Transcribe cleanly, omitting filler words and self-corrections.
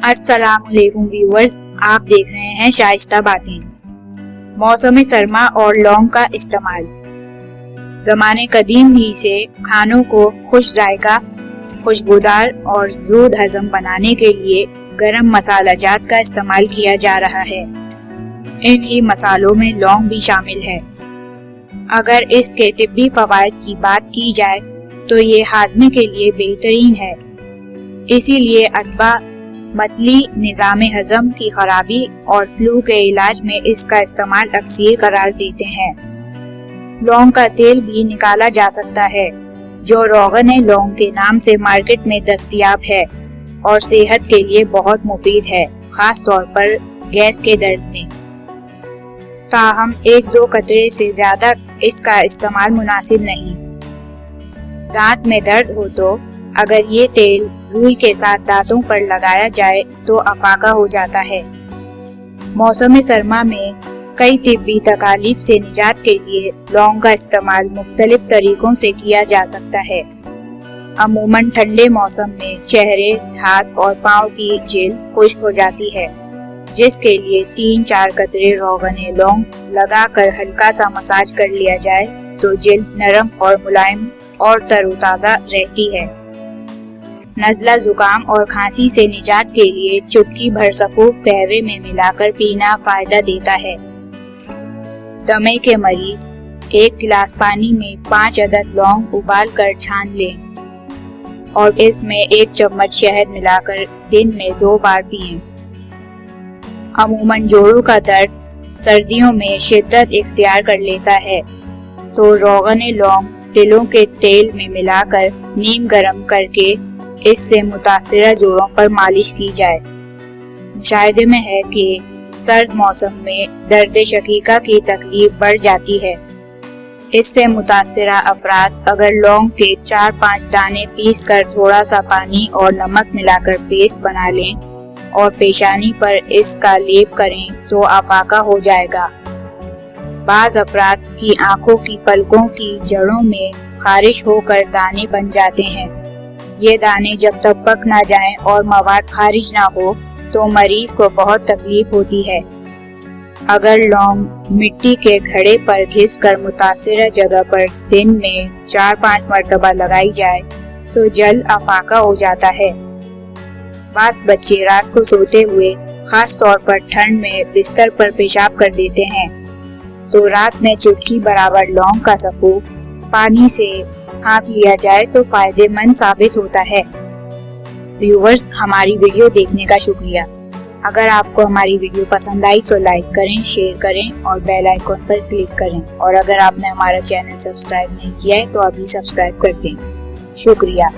अस्सलाम वालेकुम व्यूअर्स, आप देख रहे हैं शाइस्ता बातें। मौसम सरमा और लौंग का इस्तेमाल। ज़माने कदीम ही से खानों को खुश जायका, खुशबूदार और ज़ूद हज़म बनाने के लिए गरम मसाला जात का इस्तेमाल किया जा रहा है। इन ही मसालों में लौंग भी शामिल है। अगर इसके तिब्बी फवायद की बात की जाए तो ये हाजमे के लिए बेहतरीन है। इसीलिए अतबा मतली निज़ाम हज़म की खराबी और फ्लू के इलाज में इसका इस्तेमाल अक्सर करार देते हैं। लौंग का तेल भी निकाला जा सकता है, जो रोगन लौंग के नाम से मार्केट में दस्तयाब है और सेहत के लिए बहुत मुफीद है, खास तौर पर गैस के दर्द में। ताहम 1-2 कतरे से ज्यादा इसका इस्तेमाल मुनासिब नहीं। दांत में दर्द हो तो अगर ये तेल रुई के साथ दांतों पर लगाया जाए तो अफाका हो जाता है। मौसम सरमा में कई तिब्बी तकालीफ से निजात के लिए लौंग का इस्तेमाल मुख्तलिफ तरीकों से किया जा सकता है। अमूमन ठंडे मौसम में चेहरे, हाथ और पाँव की जिल्द खुश्क हो जाती है, जिसके लिए 3-4 कतरे रोगन लौंग लगाकर हल्का सा मसाज कर लिया जाए तो जिल्द नरम और मुलायम और तरोताज़ा रहती है। नज़ला, जुकाम और खांसी से निजात के लिए चुटकी भर सफ़ूफ कहवे में मिलाकर पीना फायदा देता है। दमे के मरीज 1 गिलास पानी में 5 अदद लौंग उबाल कर छान लें और इसमें 1 चम्मच शहद मिलाकर दिन में 2 बार पिएं। अमूमन जोड़ों का दर्द सर्दियों में शिद्दत इख्तियार कर लेता है तो रोगन लौंग तिलों के तेल में मिलाकर नीम गरम करके इससे मुतासिरा जोड़ों पर मालिश की जाए। मुशाहिदे में है कि सर्द मौसम में दर्द शकीका की तकलीफ बढ़ जाती है। इससे मुतासिरा अफराद अगर लौंग के 4-5 दाने पीस कर थोड़ा सा पानी और नमक मिलाकर पेस्ट बना लें और पेशानी पर इसका लेप करें तो अफाका हो जाएगा। बाज अफराद की आंखों की पलकों की जड़ों में खारिश होकर दाने बन जाते हैं। ये दाने जब तक पक ना जाएं और मवाद खारिज ना हो तो मरीज को बहुत तकलीफ होती है। अगर लौंग मिट्टी के घड़े पर घिस कर मुतासिरा जगह पर दिन में 4-5 मरतबा लगाई जाए तो जल्द अफाका हो जाता है। बात बच्चे रात को सोते हुए खास तौर पर ठंड में बिस्तर पर पेशाब कर देते हैं तो रात में चुटकी बराबर लौंग का सफूफ पानी से हाथ लिया जाए तो फायदेमंद साबित होता है। व्यूअर्स, हमारी वीडियो देखने का शुक्रिया। अगर आपको हमारी वीडियो पसंद आई तो लाइक करें, शेयर करें और बेल आइकॉन पर क्लिक करें। और अगर आपने हमारा चैनल सब्सक्राइब नहीं किया है तो अभी सब्सक्राइब कर दें। शुक्रिया।